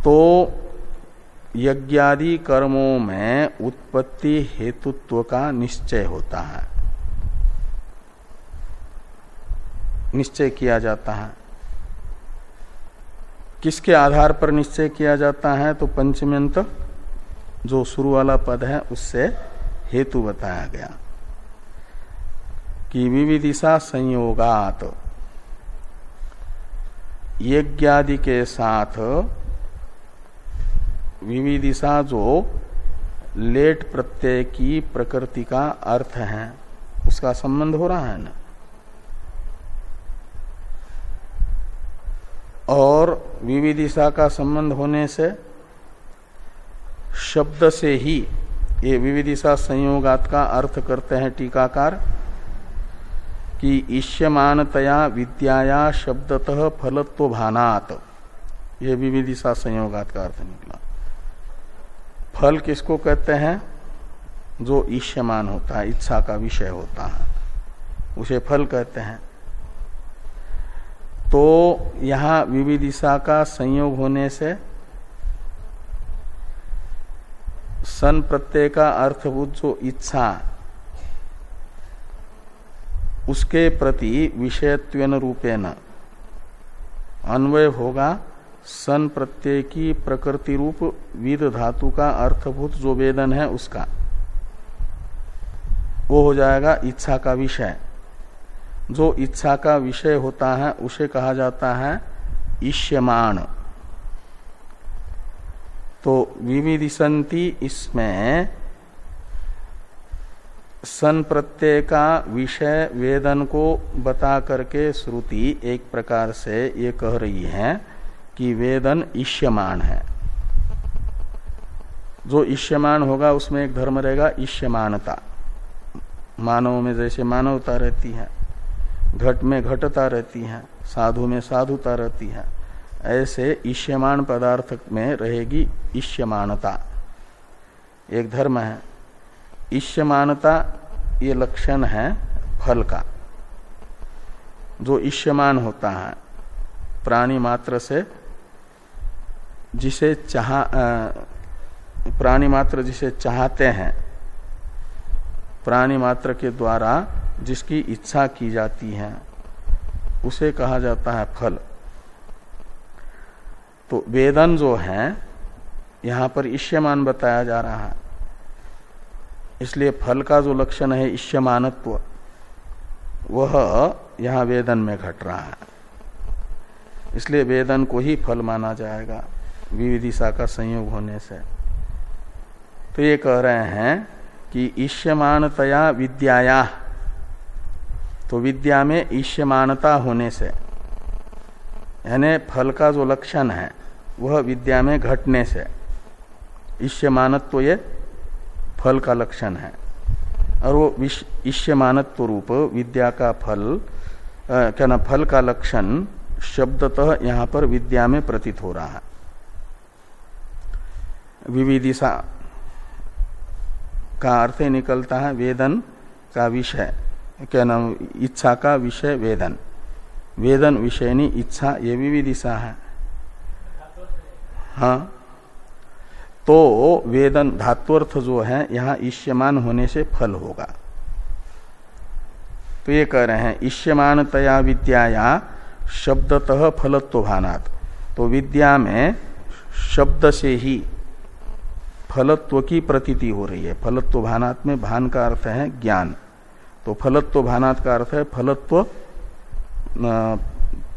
तो यज्ञादि कर्मों में उत्पत्ति हेतुत्व का निश्चय होता है, निश्चय किया जाता है। किसके आधार पर निश्चय किया जाता है? तो पंचम्यंत जो शुरू वाला पद है उससे हेतु बताया गया कि विविदिशा संयोगात, यज्ञादि के साथ विविदिशा जो लेट प्रत्यय की प्रकृति का अर्थ है उसका संबंध हो रहा है ना। और विविदिशा का संबंध होने से शब्द से ही ये विविदिशा संयोगात का अर्थ करते हैं टीकाकार कि इष्यमानतया विद्याया शब्दतः फलत्व भानात, ये विविदिशा संयोगात का अर्थ निकला। फल किसको कहते हैं? जो इष्यमान होता है, इच्छा का विषय होता है, उसे फल कहते हैं। तो यहां विविदिशा का संयोग होने से सन प्रत्यय का अर्थभूत जो इच्छा, उसके प्रति विषयत्वेन रूपेण अन्वय होगा सन प्रत्यय की प्रकृति रूप विद धातु का अर्थभूत जो वेदन है उसका, वो हो जाएगा इच्छा का विषय। जो इच्छा का विषय होता है उसे कहा जाता है इष्यमाण। तो विविदिशन्ति इसमें सन प्रत्यय का विषय वेदन को बता करके श्रुति एक प्रकार से ये कह रही है कि वेदन इष्यमान है। जो इष्यमान होगा उसमें एक धर्म रहेगा इष्यमानता। मानव में जैसे मानवता रहती है, घट में घटता रहती है, साधु में साधुता रहती है, ऐसे इष्यमान पदार्थ में रहेगी इष्यमानता, एक धर्म है। इष्यमानता ये लक्षण है फल का। जो इष्यमान होता है प्राणी मात्र से, जिसे प्राणी मात्र जिसे चाहते हैं, प्राणी मात्र के द्वारा जिसकी इच्छा की जाती है उसे कहा जाता है फल। तो वेदन जो है यहां पर इष्यमान बताया जा रहा है, इसलिए फल का जो लक्षण है इष्यमानत्व वह यहां वेदन में घट रहा है, इसलिए वेदन को ही फल माना जाएगा विविदिशा का संयोग होने से। तो ये कह रहे हैं कि इष्यमानतया विद्याया, तो विद्या में इष्यमानता होने से, यानी फल का जो लक्षण है वह विद्या में घटने से, इष्यमानत्व ये फल का लक्षण है। और वो इष्यमानत्व रूप विद्या का फल क्या ना, फल का लक्षण शब्दतः यहां पर विद्या में प्रतीत हो रहा है। विविदिशा का अर्थ निकलता है वेदन का विषय, क्या नाम, इच्छा का विषय वेदन, वेदन विषयनी इच्छा, ये विविदिशा है। हाँ, तो वेदन धात्वर्थ जो है यहाँ इष्यमान होने से फल होगा। तो ये कह रहे हैं इष्यमानतया विद्याया शब्दतः फलत्व भानात्, तो विद्या में शब्द से ही फलत्व की प्रतीति हो रही है। फलत्व भानात् में भान का अर्थ है ज्ञान, तो फलत्व भानात् का अर्थ है फलत्व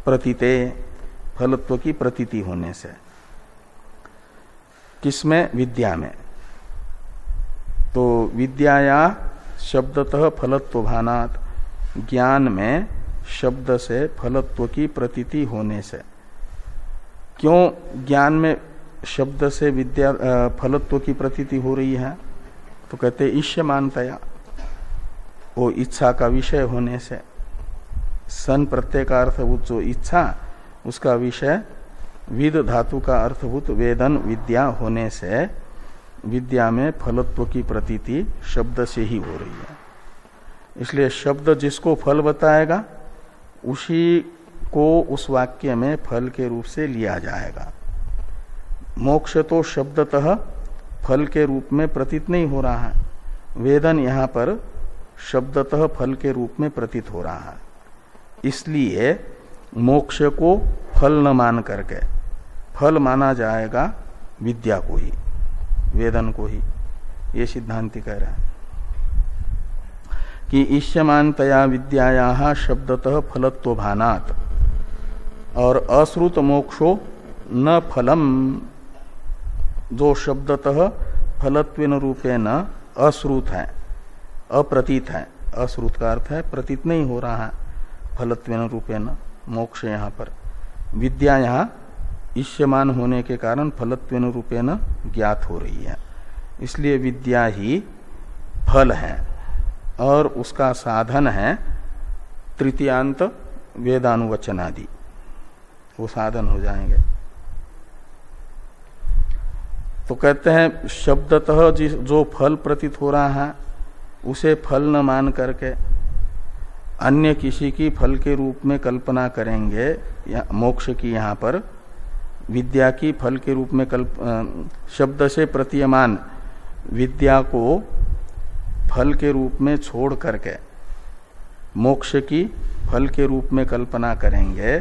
प्रतीते, फलत्व की प्रतीति होने से। किसमें? विद्या में। तो विद्याया शब्दतः फलत्व भानात्, ज्ञान में शब्द से फलत्व की प्रतीति होने से। क्यों ज्ञान में शब्द से विद्या फलत्व की प्रतीति हो रही है? तो कहते इष्यमानतया, वो इच्छा का विषय होने से, सन प्रत्यय का अर्थभूत जो इच्छा, उसका विषय विद धातु का अर्थभूत वेदन विद्या होने से विद्या में फलत्व की प्रतीति शब्द से ही हो रही है। इसलिए शब्द जिसको फल बताएगा उसी को उस वाक्य में फल के रूप से लिया जाएगा। मोक्ष तो शब्दतः फल के रूप में प्रतीत नहीं हो रहा है, वेदन यहां पर शब्दतः फल के रूप में प्रतीत हो रहा है। इसलिए मोक्ष को फल न मान करके फल माना जाएगा विद्या को ही, वेदन को ही। ये सिद्धांति कह रहा है कि इष्यमानतया विद्यायाः शब्दतः फलत्व भानात्, और अश्रुत मोक्षो न फलम, जो शब्दतः फलत्वेन रूपेण अश्रुत है, अप्रतीत है। अश्रुत का अर्थ है प्रतीत नहीं हो रहा है फलत्वेन रूपेण मोक्ष। यहाँ पर विद्या यहाँ इष्यमान होने के कारण फलत्वेन रूपेण ज्ञात हो रही है, इसलिए विद्या ही फल है और उसका साधन है तृतीयांत वेदानुवचन आदि, वो साधन हो जाएंगे। तो कहते हैं शब्दतः जो फल प्रतीत हो रहा है उसे फल न मान करके अन्य किसी की फल के रूप में कल्पना करेंगे। मोक्ष की यहाँ पर विद्या की फल के रूप में शब्द से प्रतीयमान विद्या को फल के रूप में छोड़ करके मोक्ष की फल के रूप में कल्पना करेंगे,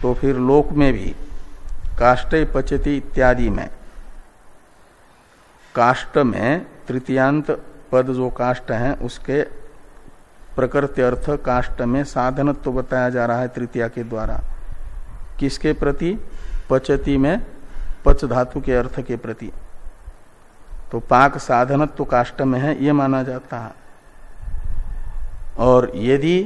तो फिर लोक में भी काष्टे पचति इत्यादि में, काष्ट में तृतीयांत पद जो काष्ट है उसके प्रकृति अर्थ काष्ट में साधनत्व तो बताया जा रहा है तृतीया के द्वारा। किसके प्रति? पचति में पच धातु के अर्थ के प्रति। तो पाक साधनत्व तो काष्ट में है ये माना जाता है। और यदि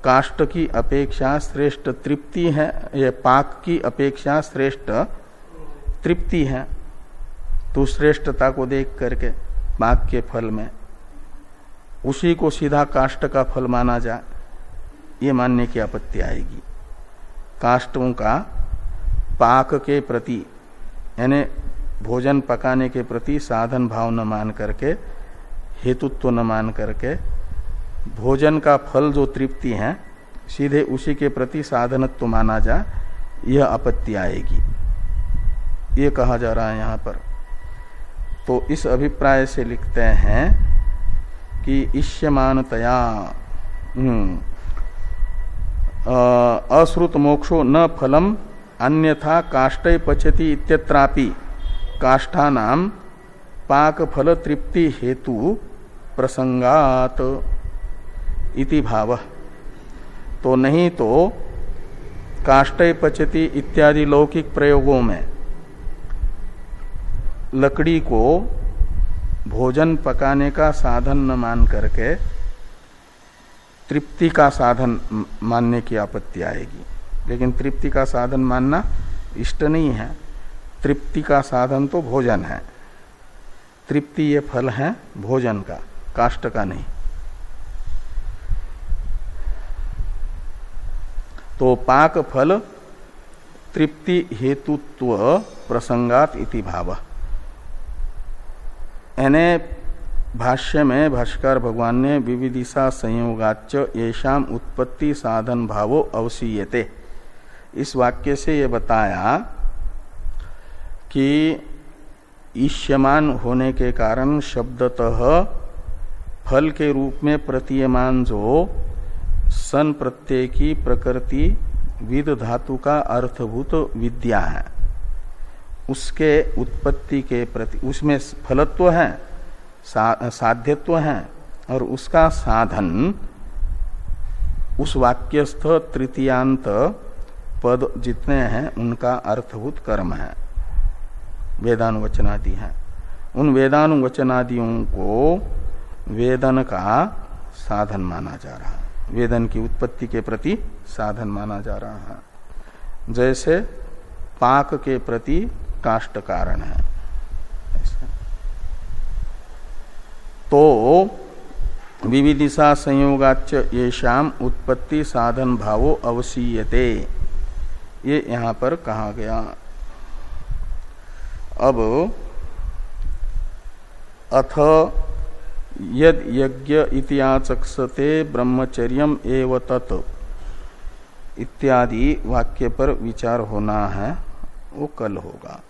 काष्ट की अपेक्षा श्रेष्ठ तृप्ति है, यह पाक की अपेक्षा श्रेष्ठ तृप्ति है, तो श्रेष्ठता को देख करके पाक के फल में उसी को सीधा काष्ट का फल माना जाए, ये मानने की आपत्ति आएगी। काष्टों का पाक के प्रति यानी भोजन पकाने के प्रति साधन भाव न मान करके, हेतुत्व न मान करके, भोजन का फल जो तृप्ति है सीधे उसी के प्रति साधनत्व माना जाए, यह आपत्ति आएगी। ये कहा जा रहा है यहाँ पर। तो इस अभिप्राय से लिखते हैं कि इष्यमानतया अश्रुत मोक्षो न फलम अन्यथा काष्टे पचति इत्यत्रापि काष्ठानाम पाक फल तृप्ति हेतु प्रसंगात इति भाव। तो नहीं तो काष्टे पचति इत्यादि लौकिक प्रयोगों में लकड़ी को भोजन पकाने का साधन न मान करके तृप्ति का साधन मानने की आपत्ति आएगी। लेकिन तृप्ति का साधन मानना इष्ट नहीं है। तृप्ति का साधन तो भोजन है, तृप्ति ये फल है भोजन का, काष्ठ का नहीं। तो पाक फल तृप्ति हेतुत्व प्रसंगात इति भाव। यानी भाष्य में भाष्यकार भगवान ने विविदिशा संयोगाच्च येषाम उत्पत्ति साधन भावो अवसीयते, इस वाक्य से ये बताया कि ईष्यमान होने के कारण शब्दतः फल के रूप में प्रतीयमान जो सन प्रत्यय की प्रकृति विद धातु का अर्थभूत विद्या है, उसके उत्पत्ति के प्रति उसमें फलत्व है, साध्यत्व है, और उसका साधन उस वाक्यस्थ तृतीयांत पद जितने हैं उनका अर्थभूत कर्म है, वेदानुवचनादि है। उन वेदानुवचनादियों को वेदन का साधन माना जा रहा है, वेदन की उत्पत्ति के प्रति साधन माना जा रहा है। जैसे पाक के प्रति काष्ठ कारण है। तो विविदिशा संयोगाच्च येषाम उत्पत्ति साधन भावो अवसीयते, ये यहाँ पर कहा गया। अब अथ यद यज्ञ इतियाचक्षते ब्रह्मचर्यम एव तत् इत्यादि वाक्य पर विचार होना है, वो कल होगा।